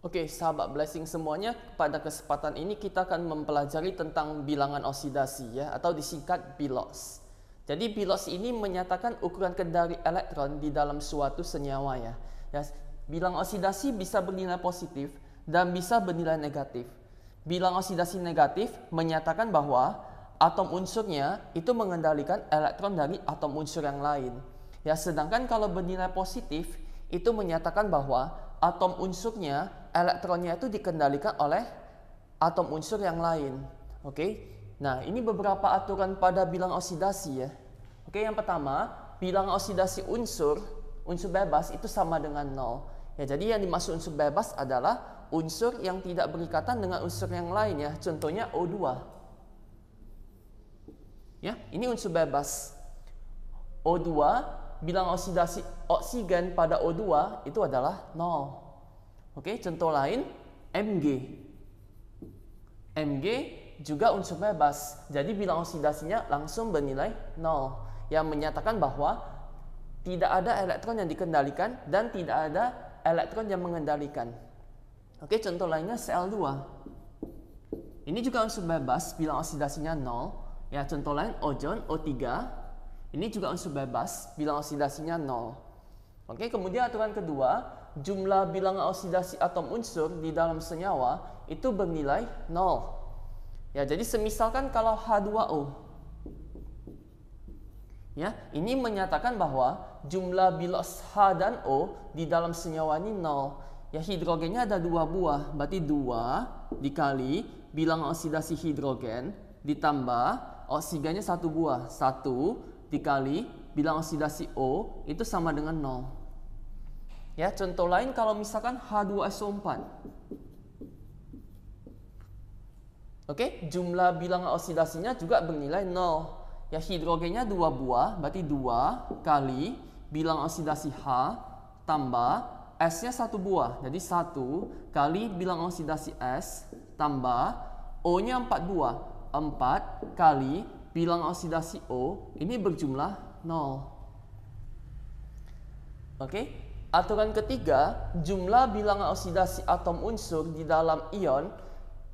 Oke, sahabat blessing semuanya, pada kesempatan ini kita akan mempelajari tentang bilangan oksidasi ya, atau disingkat BILOX. Jadi BILOX ini menyatakan ukuran kendali elektron di dalam suatu senyawa ya. Bilang oksidasi bisa bernilai positif dan bisa bernilai negatif. Bilang oksidasi negatif menyatakan bahwa atom unsurnya itu mengendalikan elektron dari atom unsur yang lain. Ya, sedangkan kalau bernilai positif itu menyatakan bahwa atom unsurnya, elektronnya itu dikendalikan oleh atom unsur yang lain. Oke. Nah, ini beberapa aturan pada bilang oksidasi ya. Oke, yang pertama, bilang oksidasi unsur bebas itu sama dengan 0. Ya, jadi yang dimaksud unsur bebas adalah unsur yang tidak berikatan dengan unsur yang lain ya. Contohnya O2. Ya, ini unsur bebas. O2, bilang oksidasi oksigen pada O2 itu adalah 0. Oke, contoh lain Mg. Mg juga unsur bebas. Jadi bilang oksidasinya langsung bernilai 0. Yang menyatakan bahwa tidak ada elektron yang dikendalikan dan tidak ada elektron yang mengendalikan. Oke, contoh lainnya Cl2. Ini juga unsur bebas, bilang oksidasinya 0. Ya, contoh lain ozon O3. Ini juga unsur bebas, bilang oksidasinya 0. Oke, kemudian aturan kedua, jumlah bilangan oksidasi atom unsur di dalam senyawa itu bernilai 0. Ya, jadi semisalkan kalau H2O. Ya, ini menyatakan bahwa jumlah BILOX H dan O di dalam senyawa ini 0. Ya, hidrogennya ada 2 buah, berarti 2 dikali bilangan oksidasi hidrogen ditambah oksigennya 1 buah. 1 dikali bilangan oksidasi O itu sama dengan 0. Ya, contoh lain kalau misalkan H2SO4. Oke, jumlah bilangan oksidasinya juga bernilai 0. Ya, hidrogennya 2 buah, berarti 2 kali bilangan oksidasi H tambah S-nya 1 buah. Jadi 1 kali bilangan oksidasi S tambah O-nya 4 buah. 4 kali bilangan oksidasi O ini berjumlah 0. Oke. Aturan ketiga, jumlah bilangan oksidasi atom unsur di dalam ion,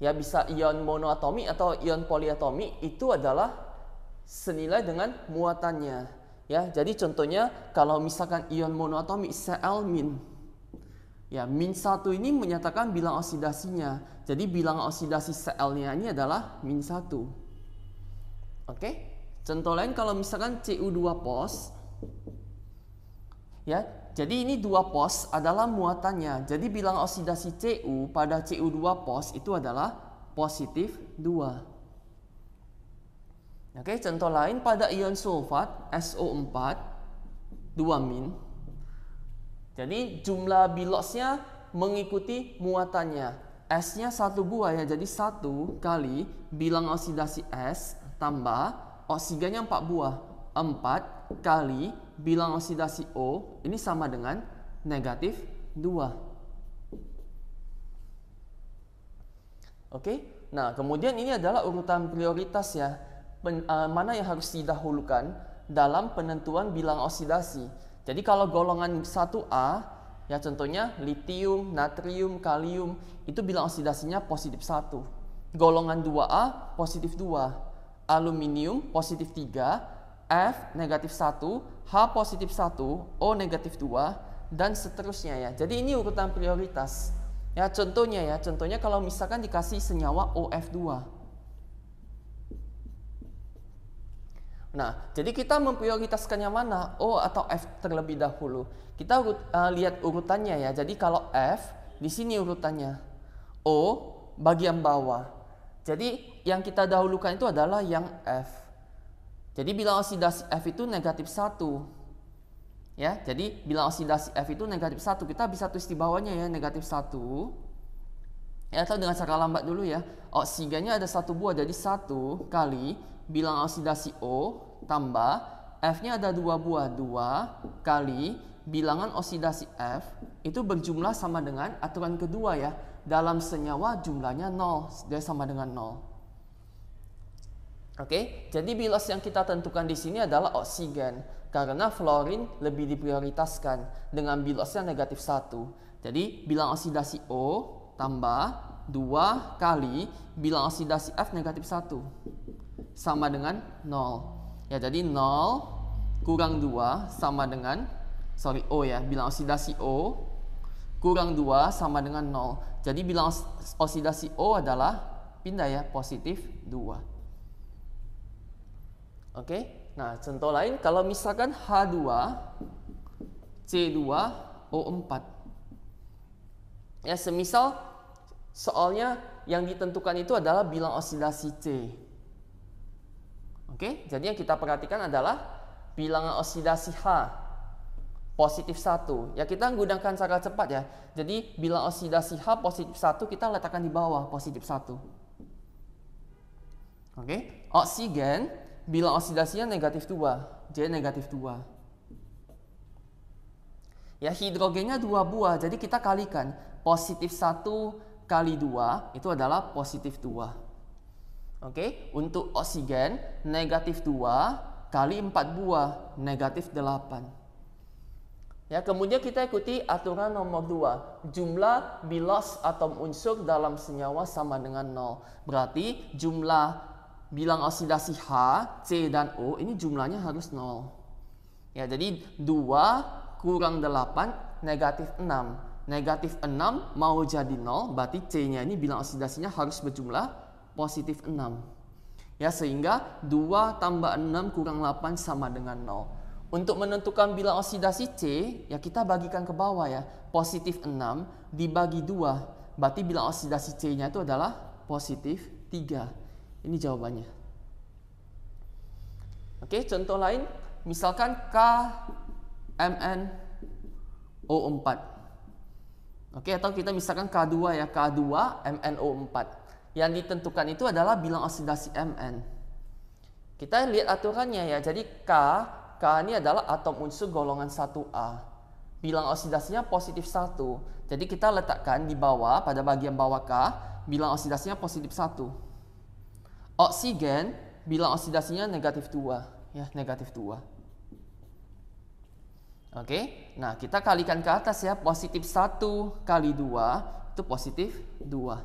ya bisa ion monoatomi atau ion poliatomi, itu adalah senilai dengan muatannya. Ya, jadi contohnya kalau misalkan ion monoatomi Cl-. Ya, -1 ini menyatakan bilang oksidasinya. Jadi bilangan oksidasi Cl-nya ini adalah -1. Oke. Contoh lain kalau misalkan Cu2 pos. Ya, jadi ini 2 pos adalah muatannya. Jadi bilangan oksidasi Cu pada Cu2 pos itu adalah positif 2. Oke, contoh lain pada ion sulfat SO4 2-. Jadi jumlah BILOX-nya mengikuti muatannya. S-nya 1 buah ya, jadi 1 kali bilangan oksidasi S tambah oksigennya 4 buah. 4 kali bilangan oksidasi O ini sama dengan negatif 2. Oke, nah kemudian ini adalah urutan prioritas ya. Mana yang harus didahulukan dalam penentuan bilangan oksidasi. Jadi kalau golongan 1A, ya contohnya litium, natrium, kalium, itu bilangan oksidasinya positif 1. Golongan 2A positif 2. Aluminium positif 3, F negatif 1, H positif 1, O negatif 2, dan seterusnya ya. Jadi ini urutan prioritas. Ya, contohnya kalau misalkan dikasih senyawa OF2. Nah, jadi kita memprioritaskan yang mana? O atau F terlebih dahulu. Kita lihat urutannya ya. Jadi kalau F, di sini urutannya. O bagian bawah. Jadi yang kita dahulukan itu adalah yang F. Jadi bilangan oksidasi F itu negatif 1. Ya, jadi bilangan oksidasi F itu negatif 1. Kita bisa tulis di bawahnya ya, negatif 1. Ya, atau dengan cara lambat dulu ya. Oksigennya ada 1 buah, jadi 1 kali bilangan oksidasi O tambah F-nya ada 2 buah, 2 kali bilangan oksidasi F itu berjumlah sama dengan aturan kedua ya. Dalam senyawa jumlahnya 0, dia sama dengan 0. Oke, jadi BILOX yang kita tentukan di sini adalah oksigen karena fluorin lebih diprioritaskan dengan BILOX-nya negatif 1. Jadi bilangan oksidasi O tambah 2 kali bilang oksidasi F negatif 1 sama dengan 0. Ya, jadi 0 kurang 2 sama dengan, O ya, bilang oksidasi O kurang 2 sama dengan 0. Jadi bilang oksidasi O adalah pindah ya, positif 2. Oke, nah contoh lain kalau misalkan H2 C2 O4. Ya, semisal soalnya yang ditentukan itu adalah bilang oksidasi C. Oke, jadi yang kita perhatikan adalah bilangan oksidasi H positif 1. Ya, kita menggunakan cara cepat ya. Jadi bilang oksidasi H positif 1 kita letakkan di bawah positif 1. Oke, oksigen bilang oksidasinya negatif 2, J negatif 2. Ya, hidrogennya 2 buah, jadi kita kalikan. Positif 1 kali 2 itu adalah positif 2. Oke, untuk oksigen negatif 2 kali 4 buah, negatif 8. Ya, kemudian kita ikuti aturan nomor 2. Jumlah bilos atom unsur dalam senyawa sama dengan 0. Berarti jumlah bilang oksidasi H, C, dan O ini jumlahnya harus 0. Ya, jadi 2 kurang 8 negatif 6. Negatif 6 mau jadi 0, berarti C-nya ini bilang oksidasinya harus berjumlah positif 6. Ya, sehingga 2 tambah 6 kurang 8 sama dengan 0. Untuk menentukan bilang oksidasi C, ya kita bagikan ke bawah ya. Positif 6 dibagi 2, berarti bilang oksidasi C-nya itu adalah positif 3. Ini jawabannya. Oke, contoh lain, misalkan KMnO4. Oke, atau kita misalkan K2 ya, K2MnO4. Yang ditentukan itu adalah bilang oksidasi Mn. Kita lihat aturannya ya. Jadi K ini adalah atom unsur golongan 1A. Bilang oksidasinya positif 1. Jadi kita letakkan di bawah, pada bagian bawah K, bilang oksidasinya positif 1. Oksigen bilang oksidasinya negatif 2, ya, negatif 2. Oke, nah kita kalikan ke atas ya, positif 1 kali 2 itu positif 2.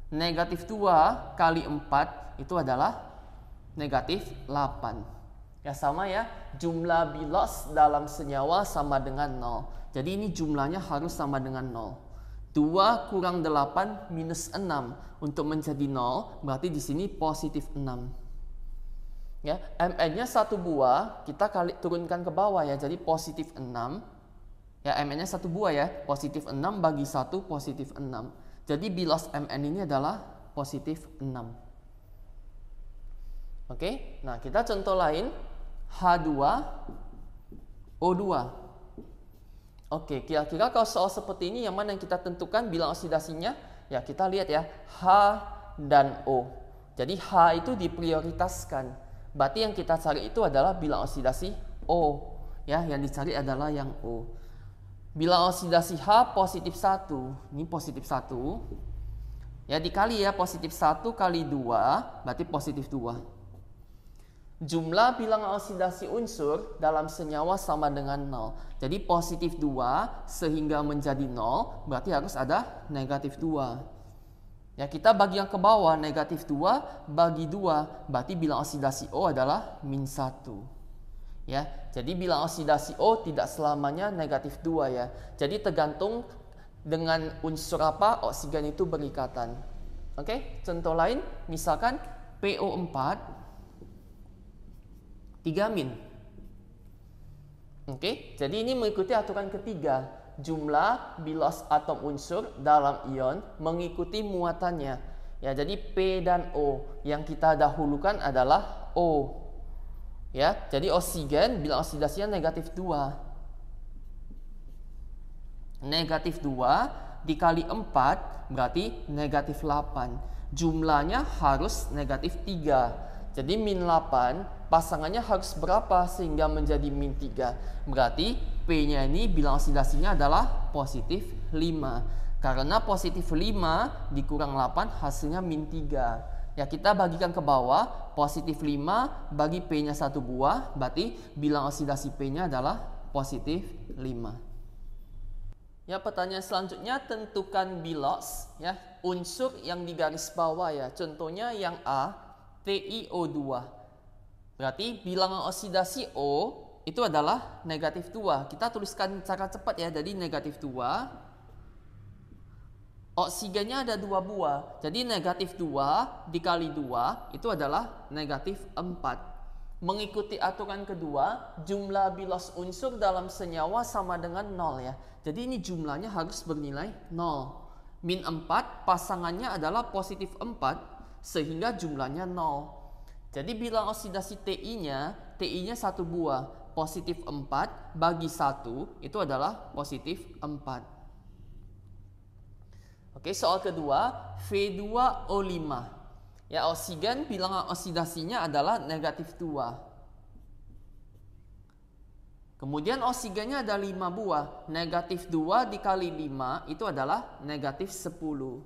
Negatif 2 kali 4 itu adalah negatif 8. Ya, sama ya, jumlah bilos dalam senyawa sama dengan 0. Jadi ini jumlahnya harus sama dengan 0. 2 kurang 8 minus 6 untuk menjadi 0, berarti di sini positif 6. Ya, Mn-nya 1 buah, kita turunkan ke bawah ya, jadi positif 6. Ya, Mn-nya 1 buah ya, positif 6 bagi 1 positif 6. Jadi bilos Mn ini adalah positif 6. Oke, nah kita contoh lain, H2O2. Oke, kira-kira kalau soal seperti ini yang mana yang kita tentukan bilang oksidasinya? Ya, kita lihat ya, H dan O. Jadi H itu diprioritaskan. Berarti yang kita cari itu adalah bilang oksidasi O. Ya, yang dicari adalah yang O. Bilang oksidasi H positif 1. Ini positif 1. Ya, dikali ya, positif 1 kali 2, berarti positif 2. Jumlah bilangan oksidasi unsur dalam senyawa sama dengan 0. Jadi positif 2 sehingga menjadi 0 berarti harus ada negatif 2. Ya, kita bagi yang ke bawah, negatif 2 bagi 2 berarti bilang oksidasi O adalah min 1. Ya, jadi bilang oksidasi O tidak selamanya negatif 2 ya. Jadi tergantung dengan unsur apa oksigen itu berikatan. Oke, contoh lain misalkan PO4 3-. Oke, jadi ini mengikuti aturan ketiga. Jumlah bilos atom unsur dalam ion mengikuti muatannya. Ya, jadi P dan O. Yang kita dahulukan adalah O. Ya, jadi oksigen bilang oksidasinya negatif 2. Negatif 2 dikali 4 berarti negatif 8. Jumlahnya harus negatif 3. Jadi min 8 pasangannya harus berapa sehingga menjadi min 3? Berarti P-nya ini bilang oksidasinya adalah positif 5. Karena positif 5 dikurang 8 hasilnya min 3. Ya, kita bagikan ke bawah, positif 5 bagi P-nya 1 buah, berarti bilang oksidasi P-nya adalah positif 5. Ya, pertanyaan selanjutnya tentukan bilos ya, unsur yang digaris bawah ya. Contohnya yang A, TiO2. Berarti bilangan oksidasi O itu adalah negatif 2. Kita tuliskan cara cepat ya, jadi negatif 2. Oksigennya ada 2 buah. Jadi negatif 2 dikali 2 itu adalah negatif 4. Mengikuti aturan kedua, jumlah bilos unsur dalam senyawa sama dengan 0 ya. Jadi ini jumlahnya harus bernilai 0. Min 4 pasangannya adalah positif 4 sehingga jumlahnya 0. Jadi bilang oksidasi TI-nya 1 buah. Positif 4 bagi 1 itu adalah positif 4. Oke, soal kedua, V2O5. Ya, oksigen bilangan oksidasinya adalah negatif 2. Kemudian oksigennya ada 5 buah. Negatif 2 dikali 5 itu adalah negatif 10.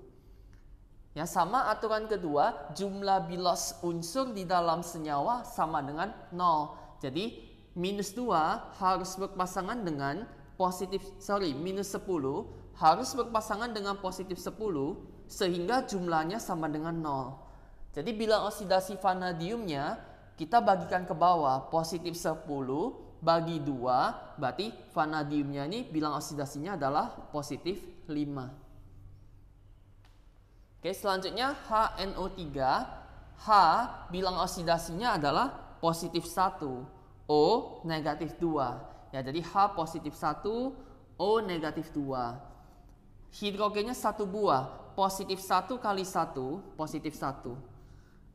Ya, sama aturan kedua, jumlah bilos unsur di dalam senyawa sama dengan 0. Jadi, minus 2 harus berpasangan dengan minus 10 harus berpasangan dengan positif 10 sehingga jumlahnya sama dengan 0. Jadi bilang oksidasi vanadiumnya kita bagikan ke bawah, positif 10 bagi 2, berarti vanadiumnya ini bilang oksidasinya adalah positif 5. Oke, selanjutnya HNO3. H bilang oksidasinya adalah positif 1, O negatif 2. Ya, jadi H positif 1, O negatif 2. Hidrogennya 1 buah, positif 1 kali 1, positif 1.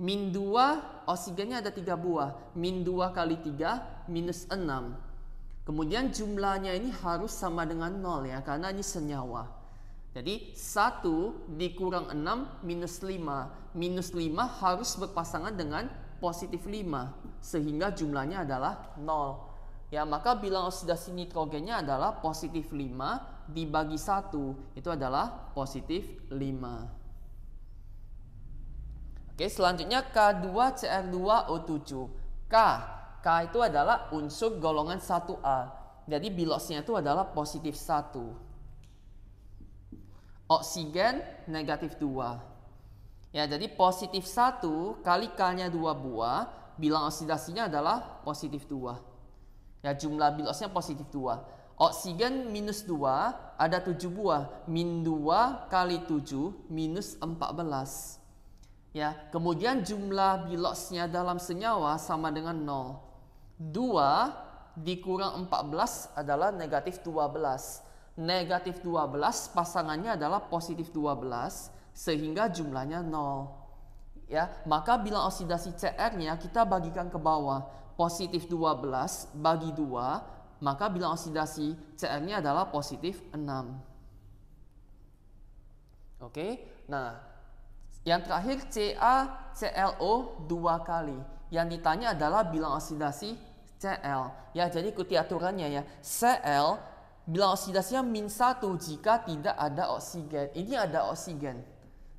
Min 2, oksigennya ada 3 buah. Min 2 kali 3, minus 6. Kemudian jumlahnya ini harus sama dengan 0 ya, karena ini senyawa. Jadi 1 dikurang 6, minus 5. Minus 5 harus berpasangan dengan positif 5. Sehingga jumlahnya adalah 0. Ya, maka bilang oksidasi nitrogennya adalah positif 5 dibagi 1. Itu adalah positif 5. Oke, selanjutnya K2Cr2O7. K itu adalah unsur golongan 1A. Jadi bilosnya itu adalah positif 1. Oksigen negatif 2. Ya, jadi positif 1 kali K-nya 2 buah, bilang oksidasinya adalah positif 2. Ya, jumlah bilosnya positif 2. Oksigen minus 2 ada 7 buah. Min 2 kali 7 minus 14. Ya, kemudian jumlah bilosnya dalam senyawa sama dengan 0. 2 dikurang 14 adalah negatif 12. Negatif 12 pasangannya adalah positif 12 sehingga jumlahnya 0. Ya, maka bilang oksidasi Cr-nya kita bagikan ke bawah. Positif 12 bagi 2, maka bilang oksidasi Cr-nya adalah positif 6. Oke, nah yang terakhir CaClO 2 kali. Yang ditanya adalah bilang oksidasi Cl. Ya, jadi ikuti aturannya ya. Cl bilang oksidasinya min 1 jika tidak ada oksigen. Ini ada oksigen.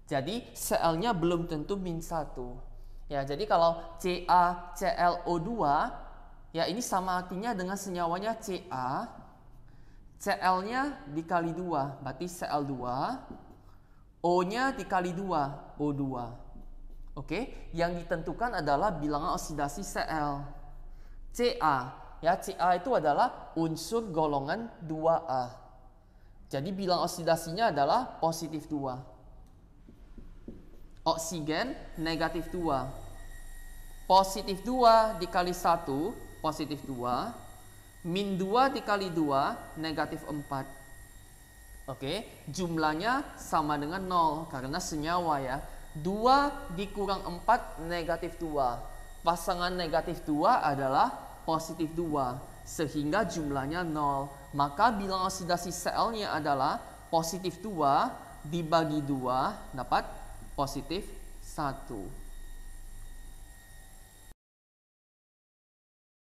Jadi Cl-nya belum tentu min 1. Ya, jadi kalau CaClO2 ya ini sama artinya dengan senyawanya Ca. Cl-nya dikali 2, berarti Cl2. O-nya dikali 2, O2. Oke, yang ditentukan adalah bilangan oksidasi Cl. Ca, ya Ca itu adalah unsur golongan 2A. Jadi bilang oksidasinya adalah positif 2. Oksigen negatif 2. Positif 2 dikali 1, positif 2. Min 2 dikali 2, negatif 4. Oke, jumlahnya sama dengan 0 karena senyawa ya. 2 dikurang 4 negatif 2. Pasangan negatif 2 adalah positif 2 sehingga jumlahnya 0. Maka bilang oksidasi Cl-nya adalah positif 2 dibagi 2 dapat positif 1.